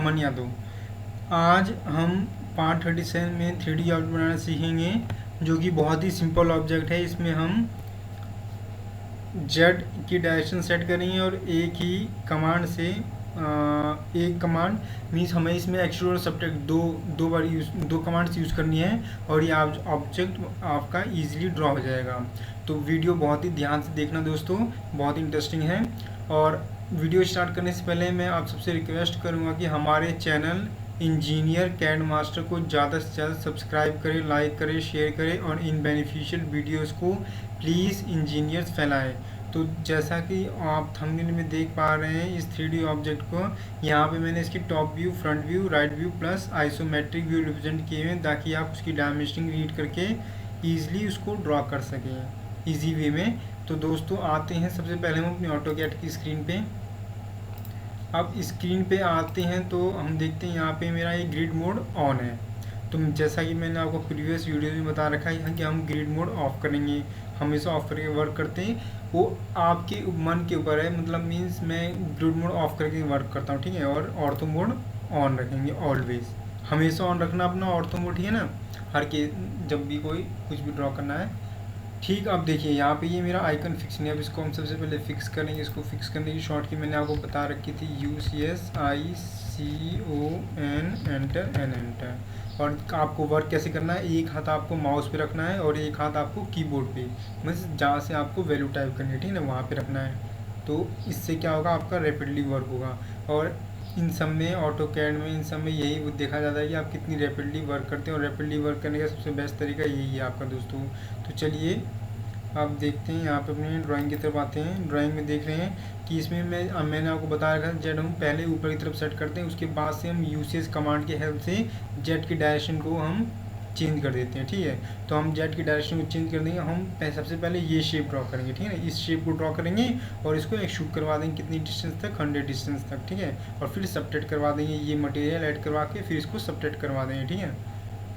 अमन यादव। आज हम पार्ट 37 में 3D ऑब्जेक्ट बनाना सीखेंगे, जो कि बहुत ही सिंपल ऑब्जेक्ट है। इसमें हम जेड की डायरेक्शन सेट करेंगे और एक ही कमांड से एक कमांड मीन्स हमें इसमें एक्सट्रूड और सब्ट्रैक्ट दो बार दो कमांड्स यूज़ करनी है और ये ऑब्जेक्ट आपका इजीली ड्रॉ हो जाएगा। तो वीडियो बहुत ही ध्यान से देखना दोस्तों, बहुत ही इंटरेस्टिंग है। और वीडियो स्टार्ट करने से पहले मैं आप सबसे रिक्वेस्ट करूँगा कि हमारे चैनल इंजीनियर कैड मास्टर को ज़्यादा से ज़्यादा सब्सक्राइब करें, लाइक करें, शेयर करें और इन बेनिफिशियल वीडियोस को प्लीज़ इंजीनियर्स फैलाएं। तो जैसा कि आप थंबनेल में देख पा रहे हैं इस 3D ऑब्जेक्ट को, यहाँ पे मैंने इसकी top view, front view, right view plus isometric view represent किए हैं, ताकि आप उसकी डायमेंशनिंग रीड करके ईजिली उसको ड्रॉ कर सकें ईजी वे में। तो दोस्तों आते हैं, सबसे पहले हम अपनी ऑटोकैड की स्क्रीन पे। अब स्क्रीन पे आते हैं तो हम देखते हैं यहाँ पे मेरा ये ग्रिड मोड ऑन है। तो जैसा कि मैंने आपको प्रीवियस वीडियो में बता रखा है कि हम ग्रिड मोड ऑफ करेंगे, हमेशा ऑफ करके वर्क करते हैं। वो आपके मन के ऊपर है, मतलब मीन्स मैं ग्रिड मोड ऑफ करके वर्क करता हूँ, ठीक है। और ऑर्थो मोड ऑन रखेंगे, ऑलवेज हमेशा ऑन रखना अपना ऑर्थो मोड, ठीक है ना, हर के जब भी कोई कुछ भी ड्रॉ करना है। ठीक, अब देखिए यहाँ पे ये मेरा आइकन फिक्स नहीं है। अब इसको हम सबसे पहले फिक्स करेंगे। इसको फिक्स करने की शॉर्ट की मैंने आपको बता रखी थी, UCSICON एंटर एन एंटर। और आपको वर्क कैसे करना है, एक हाथ आपको माउस पे रखना है और एक हाथ आपको कीबोर्ड पे, मतलब जहाँ से आपको वैल्यू टाइप करनी है, ठीक है ना, वहाँ पे रखना है। तो इससे क्या होगा, आपका रैपिडली वर्क होगा। और इन सब में, ऑटो कैड में, इन सब में यही देखा जाता है कि आप कितनी रैपिडली वर्क करते हैं। और रैपिडली वर्क करने का सबसे बेस्ट तरीका यही है आपका दोस्तों। तो चलिए आप देखते हैं, यहाँ पे अपनी ड्राइंग की तरफ आते हैं। ड्राइंग में देख रहे हैं कि इसमें मैंने आपको बताया रखा है, जेड हम पहले ऊपर की तरफ सेट करते हैं, उसके बाद से हम यूसीएस कमांड की हेल्प से जेड की डायरेक्शन को हम चेंज कर देते हैं, ठीक है। तो हम जेड की डायरेक्शन को चेंज कर देंगे। हम सबसे पहले ये शेप ड्रॉ करेंगे, ठीक है ना, इस शेप को ड्रॉ करेंगे और इसको एक्सट्रूड करवा देंगे कितनी डिस्टेंस तक, 100 डिस्टेंस तक, ठीक है। और फिर सब्ट्रैक्ट करवा देंगे, ये मटेरियल ऐड करवा के फिर इसको सब्ट्रैक्ट करवा देंगे, ठीक है।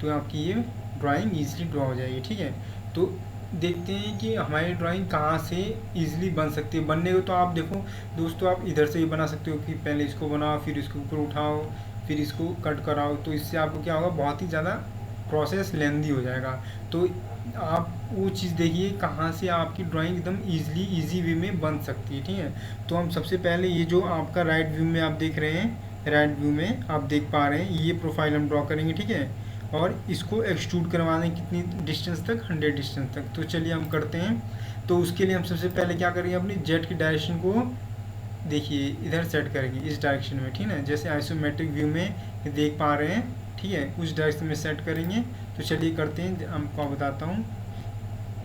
तो आपकी ये ड्राइंग ईजिली ड्रॉ हो जाएगी, ठीक है। तो देखते हैं कि हमारी ड्राइंग कहाँ से इजीली बन सकती है। बनने को तो आप देखो दोस्तों, आप इधर से भी बना सकते हो कि पहले इसको बनाओ, फिर इसके ऊपर उठाओ, फिर इसको कट कराओ। तो इससे आपको क्या होगा, बहुत ही ज़्यादा प्रोसेस लेंदी हो जाएगा। तो आप वो चीज़ देखिए कहाँ से आपकी ड्राइंग एकदम इजी वे में बन सकती है, ठीक है। तो हम सबसे पहले ये जो आपका राइट व्यू में आप देख रहे हैं, राइट व्यू में आप देख पा रहे हैं, ये प्रोफाइल हम ड्रॉ करेंगे, ठीक है। और इसको एक्सट्रूड करवा दें कितनी डिस्टेंस तक, 100 डिस्टेंस तक। तो चलिए हम करते हैं। तो उसके लिए हम सबसे पहले क्या करेंगे, अपनी जेड की डायरेक्शन को देखिए इधर सेट करेंगे, इस डायरेक्शन में, ठीक है, जैसे आइसोमेट्रिक व्यू में देख पा रहे हैं, ठीक है, उस डायरेक्शन में सेट करेंगे। तो चलिए करते हैं, आपको बताता हूँ।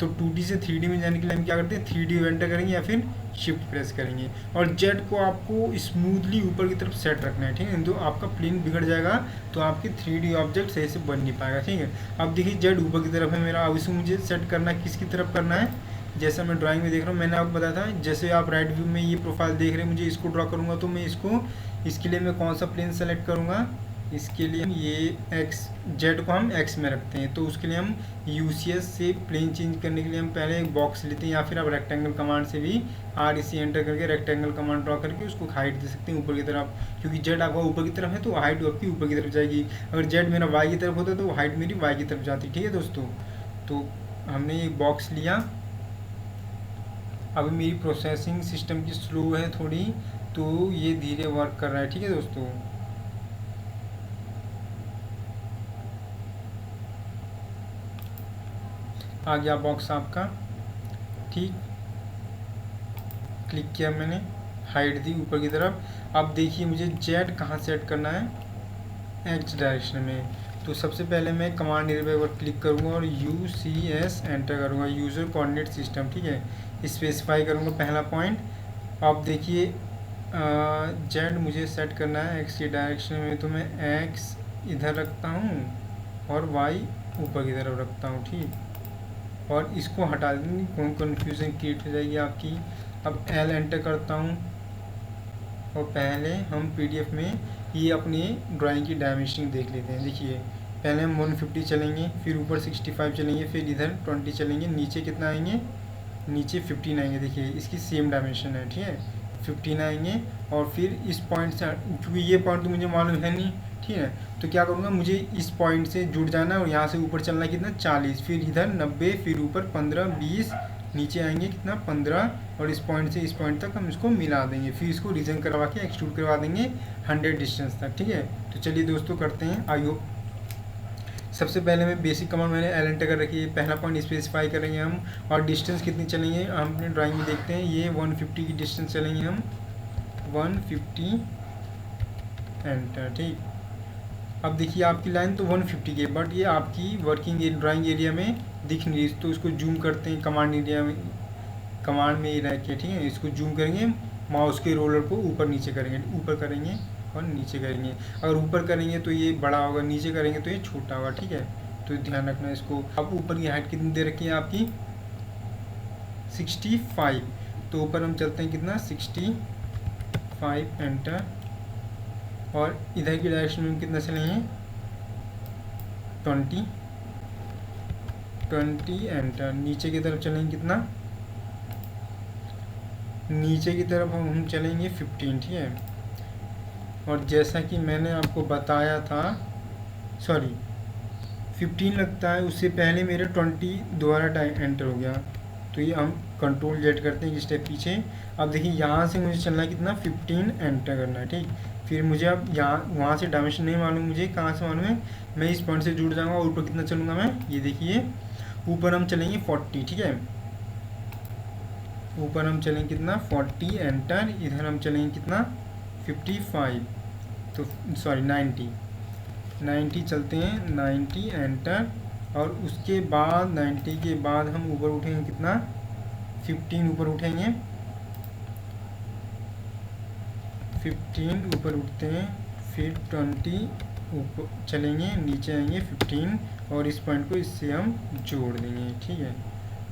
तो 2D से 3D में जाने के लिए हम क्या करते हैं, 3D एंटर करेंगे या फिर शिफ्ट प्रेस करेंगे। और जेड को आपको स्मूथली ऊपर की तरफ सेट रखना है, ठीक है। तो आपका प्लेन बिगड़ जाएगा तो आपकी 3D ऑब्जेक्ट सही से बन नहीं पाएगा, ठीक है। अब देखिए जेड ऊपर की तरफ है मेरा। अब इसको मुझे सेट करना है, किसकी तरफ करना है, जैसा मैं ड्राइंग में देख रहा हूँ, मैंने आपको बताया था, जैसे आप राइट व्यू में ये प्रोफाइल देख रहे हैं, मुझे इसको ड्रॉ करूँगा तो मैं इसके लिए मैं कौन सा प्लेन सेलेक्ट करूँगा, इसके लिए ये एक्स, जेड को हम एक्स में रखते हैं। तो उसके लिए हम यूसीएस से प्लेन चेंज करने के लिए हम पहले एक बॉक्स लेते हैं, या फिर आप रेक्टेंगल कमांड से भी REC एंटर करके रेक्टेंगल कमांड ड्रॉ करके उसको हाइट दे सकते हैं ऊपर की तरफ। क्योंकि जेड आपका ऊपर की तरफ है तो हाइट आपकी ऊपर की तरफ जाएगी। अगर जेड मेरा वाई की तरफ होता तो हाइट मेरी वाई की तरफ जाती, ठीक है दोस्तों। तो हमने एक बॉक्स लिया। अभी मेरी प्रोसेसिंग सिस्टम की स्लो है थोड़ी, तो ये धीरे वर्क कर रहा है, ठीक है दोस्तों। आ गया बॉक्स आपका, ठीक, क्लिक किया मैंने, हाइट दी ऊपर की तरफ। अब देखिए मुझे जेड कहाँ सेट करना है, एक्स डायरेक्शन में। तो सबसे पहले मैं कमांड एरिया पर क्लिक करूँगा और UCS एंटर करूँगा, यूज़र कोऑर्डिनेट सिस्टम, ठीक है। स्पेसिफाई करूँगा पहला पॉइंट। अब देखिए जेड मुझे सेट करना है एक्स की डायरेक्शन में, तो मैं एक्स इधर रखता हूँ और वाई ऊपर की तरफ रखता हूँ, ठीक। और इसको हटा देंगे, कन्फ्यूज़न क्रिएट हो जाएगी आपकी। अब L एंटर करता हूँ और पहले हम PDF में ये अपनी ड्राइंग की डायमेंशनिंग देख लेते हैं। देखिए पहले हम 150 चलेंगे, फिर ऊपर 65 चलेंगे, फिर इधर 20 चलेंगे, नीचे कितना आएंगे, नीचे 15 आएंगे। देखिए इसकी सेम डायमेंशन है, ठीक है, 15 आएंगे। और फिर इस पॉइंट से, क्योंकि ये पॉइंट तो मुझे मालूम है नहीं, ठीक है, तो क्या करूँगा, मुझे इस पॉइंट से जुड़ जाना है और यहाँ से ऊपर चलना है कितना 40, फिर इधर 90, फिर ऊपर 15, 20, नीचे आएंगे कितना 15, और इस पॉइंट से इस पॉइंट तक हम इसको मिला देंगे, फिर इसको रीजन करवा के एक्सट्रूड करवा देंगे 100 डिस्टेंस तक, ठीक है। तो चलिए दोस्तों करते हैं। आई होप सबसे पहले मैं बेसिक कमांड मैंने एलेंटर कर रखी है, पहला पॉइंट स्पेसिफाई करेंगे हम, और डिस्टेंस कितनी चलेंगे हम अपने ड्राइंग में देखते हैं। ये 150 की डिस्टेंस चलेंगे हम, 150 एंटर, ठीक। अब देखिए आपकी लाइन तो 150 की है, बट ये आपकी वर्किंग ड्राइंग एरिया में दिख नहीं रही, तो इसको जूम करते हैं कमांड एरिया में, कमांड में ही रह के, ठीक है। इसको जूम करेंगे, माउस के रोलर को ऊपर नीचे करेंगे, ऊपर करेंगे और नीचे करेंगे। अगर ऊपर करेंगे तो ये बड़ा होगा, नीचे करेंगे तो ये छोटा होगा, ठीक है। तो ध्यान रखना इसको। अब ऊपर की हाइट कितनी दे रखी है आपकी 65, तो ऊपर हम चलते हैं कितना 65 एंटर, और इधर की डायरेक्शन में कितना चलेंगे 20 एंटर, नीचे की तरफ चलेंगे कितना, नीचे की तरफ हम चलेंगे 15, ठीक है। और जैसा कि मैंने आपको बताया था, सॉरी 15 लगता है, उससे पहले मेरे 20 दोबारा एंटर हो गया, तो ये हम कंट्रोल जेड करते हैं, स्टेप पीछे। अब देखिए यहाँ से मुझे चलना है कितना 15 एंटर करना है, ठीक। फिर मुझे अब यहाँ वहाँ से डायमेंशन नहीं मालूम, मुझे कहाँ से मालूम है, मैं इस पॉइंट से जुड़ जाऊँगा, और ऊपर कितना चलूँगा मैं, ये देखिए ऊपर हम चलेंगे 40, ठीक है। ऊपर हम चलेंगे कितना 40 एंटर, इधर हम चलेंगे कितना 55, तो सॉरी 90 चलते हैं, 90 एंटर, और उसके बाद 90 के बाद हम ऊपर उठेंगे कितना 15 ऊपर उठेंगे, 15 ऊपर उठते हैं, फिर 20 ऊपर चलेंगे, नीचे आएंगे 15, और इस पॉइंट को इससे हम जोड़ देंगे, ठीक है।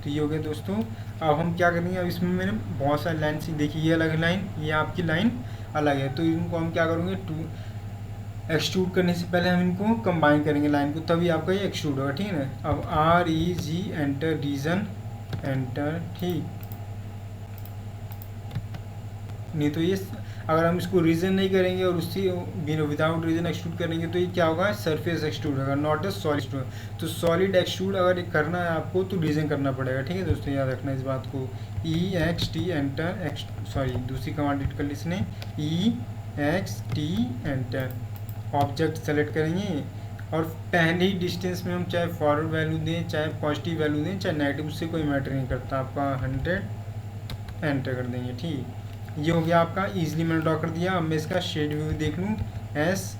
तो ये हो गया दोस्तों। अब हम क्या करेंगे, अब इसमें मैंने बहुत सारी लाइन सी देखी, ये अलग लाइन, ये आपकी लाइन अलग है, तो इनको हम क्या करेंगे, एक्सट्रूड करने से पहले हम इनको कंबाइन करेंगे लाइन को, तभी आपका ये एक्सट्रूड होगा, ठीक है ना। अब REG एंटर, रीजन एंटर, ठीक। नहीं तो ये अगर हम इसको रीजन नहीं करेंगे और उससे विदाउट रीजन एक्सट्रूड करेंगे तो ये क्या होगा, सरफेस एक्सट्रूड होगा, नॉट ए सॉलिड एक्सट्रूड। तो सॉलिड एक्सट्रूड अगर करना है आपको तो रीजन करना पड़ेगा, ठीक है दोस्तों, याद रखना इस बात को। EXT एंटर, सॉरी दूसरी कमांड एडिट कर ली इसने, EXT एंटर, ऑब्जेक्ट सेलेक्ट करेंगे, और पहले ही डिस्टेंस में हम चाहे फॉरवर्ड वैल्यू दें, चाहे पॉजिटिव वैल्यू दें, चाहे नेगेटिव, उससे कोई मैटर नहीं करता, आपका 100 एंटर कर देंगे, ठीक। ये हो गया आपका, इजीली मैंने ड्रॉ कर दिया। अब मैं इसका शेड व्यू देख लूँ, SHA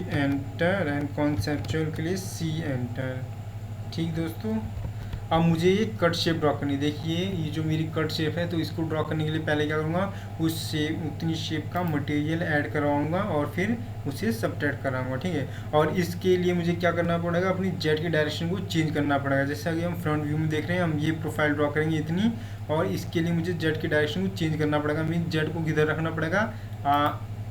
एंटर, एंड कॉन्सेप्चुअल के लिए C एंटर, ठीक दोस्तों। अब मुझे ये कट शेप ड्रॉ करनी, देखिए ये जो मेरी कट शेप है, तो इसको ड्रॉ करने के लिए पहले क्या करूँगा, उस शेप उतनी शेप का मटेरियल ऐड करवाऊँगा और फिर उसे सबट्रैक्ट कराऊँगा, ठीक है। और इसके लिए मुझे क्या करना पड़ेगा, अपनी जेड की डायरेक्शन को चेंज करना पड़ेगा। जैसा कि हम फ्रंट व्यू में देख रहे हैं, हम ये प्रोफाइल ड्रॉ करेंगे इतनी, और इसके लिए मुझे जेड की डायरेक्शन को चेंज करना पड़ेगा। मैं जेड को किधर रखना पड़ेगा,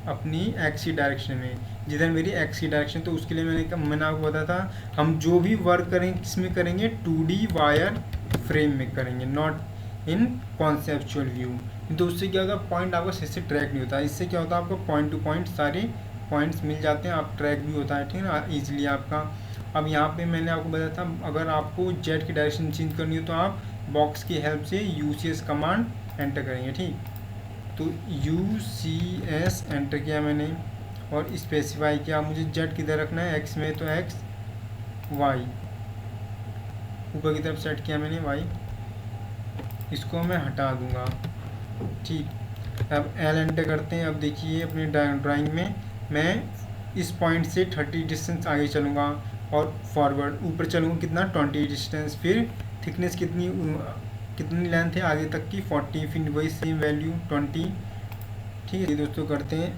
अपनी एक्स की डायरेक्शन में, जिधर मेरी एक्स की डायरेक्शन, तो उसके लिए मैंने आपको बताया था, हम जो भी वर्क करेंगे किसमें करेंगे, 2D वायर फ्रेम में करेंगे, नॉट इन कॉन्सेप्चुअल व्यू। तो उससे क्या होता है, पॉइंट आपका सही से ट्रैक नहीं होता। इससे क्या होता है, आपको पॉइंट टू पॉइंट सारे पॉइंट्स मिल जाते हैं, आप ट्रैक भी होता है, ठीक है ना, ईजिली आपका। अब यहाँ पे मैंने आपको बताया था, अगर आपको जेड की डायरेक्शन चेंज करनी हो तो आप बॉक्स की हेल्प से UCS कमांड एंटर करेंगे, ठीक। तो UCS एंटर किया मैंने, और स्पेसिफाई किया मुझे जेड किधर रखना है, एक्स में तो एक्स, वाई ऊपर की तरफ सेट किया मैंने, वाई इसको मैं हटा दूंगा, ठीक। अब L एंटर करते हैं। अब देखिए अपने ड्राइंग में मैं इस पॉइंट से 30 डिस्टेंस आगे चलूँगा, और फॉरवर्ड ऊपर चलूँगा कितना 20 डिस्टेंस, फिर थिकनेस कितनी लेंथ है आगे तक की 40, फिर वही सेम वैल्यू 20, ठीक है दोस्तों। करते हैं,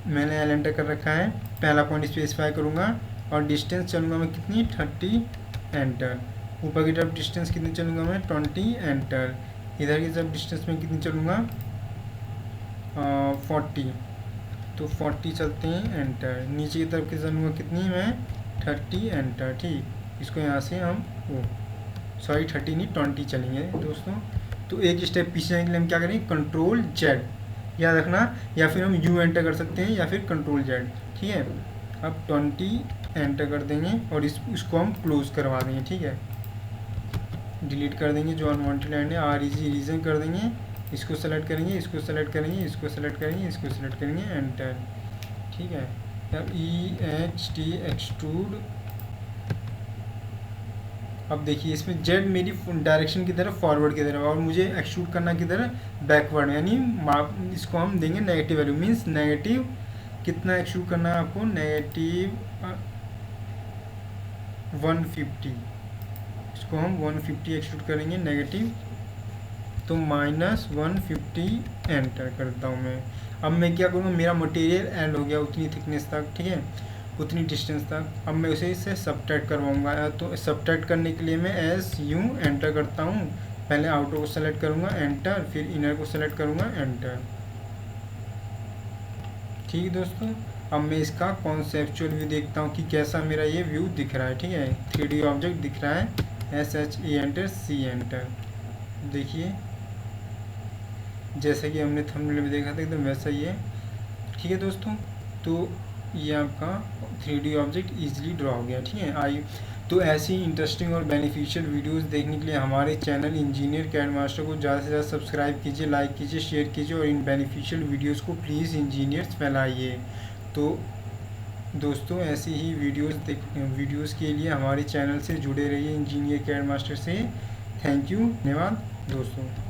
मैंने L एंटर कर रखा है, पहला पॉइंट स्पेसिफाई करूँगा, और डिस्टेंस चलूँगा मैं कितनी 30 एंटर, ऊपर की तरफ डिस्टेंस कितनी चलूँगा मैं 20 एंटर, इधर की तरफ डिस्टेंस में कितनी चलूँगा 40, तो 40 चलते हैं एंटर, नीचे की तरफ की चलूँगा कितनी मैं 30 एंटर, ठीक। इसको यहाँ से हम सॉरी 30 नहीं 20 चलेंगे दोस्तों। तो एक स्टेप पीछे जाने के लिए हम क्या करेंगे, कंट्रोल जेड याद रखना, या फिर हम यू एंटर कर सकते हैं या फिर कंट्रोल जेड, ठीक है। अब 20 एंटर कर देंगे और इसको हम क्लोज करवा देंगे, ठीक है। डिलीट कर देंगे जो अनवांटेड एंड है, आर इजी रीजन कर देंगे, इसको सेलेक्ट करेंगे, इसको सेलेक्ट करेंगे, इसको सेलेक्ट करेंगे, इसको सेलेक्ट करेंगे, एंटर, ठीक है। अब EXT एक्सट्रूड, अब देखिए इसमें जेड मेरी डायरेक्शन की तरफ फॉरवर्ड की तरफ और मुझे एक्सट्रूड करना की तरफ बैकवर्ड, यानी माप इसको हम देंगे नेगेटिव वैल्यू, मीन्स नेगेटिव कितना एक्सट्रूड करना है आपको, नेगेटिव 150, इसको हम 150 एक्सट्रूड करेंगे नेगेटिव, तो -150 एंटर करता हूँ मैं। अब मैं क्या करूँगा, मेरा मटेरियल एंड हो गया उतनी थिकनेस तक, ठीक है, उतनी डिस्टेंस तक। अब मैं उसे इससे सबट्रैक्ट करवाऊँगा, तो सबट्रैक्ट करने के लिए मैं SU एंटर करता हूँ, पहले आउटर को सेलेक्ट करूँगा एंटर, फिर इनर को सेलेक्ट करूँगा एंटर, ठीक है दोस्तों। अब मैं इसका कॉन्सेप्चुअल व्यू देखता हूँ कि कैसा मेरा ये व्यू दिख रहा है, ठीक है। 3D ऑब्जेक्ट दिख रहा है, SHE एंटर, C एंटर, देखिए जैसे कि हमने थंबनेल में देखा था एकदम वैसा ही है, ठीक है दोस्तों। तो ये आपका 3D ऑब्जेक्ट इजीली ड्रॉ हो गया, ठीक है। तो ऐसी इंटरेस्टिंग और बेनिफिशियल वीडियोस देखने के लिए हमारे चैनल इंजीनियर कैड मास्टर को ज़्यादा से ज़्यादा सब्सक्राइब कीजिए, लाइक कीजिए, शेयर कीजिए और इन बेनिफिशियल वीडियोस को प्लीज़ इंजीनियर्स फैलाइए। तो दोस्तों ऐसी ही वीडियोस के लिए हमारे चैनल से जुड़े रहिए इंजीनियर कैड मास्टर से। थैंक यू, धन्यवाद दोस्तों।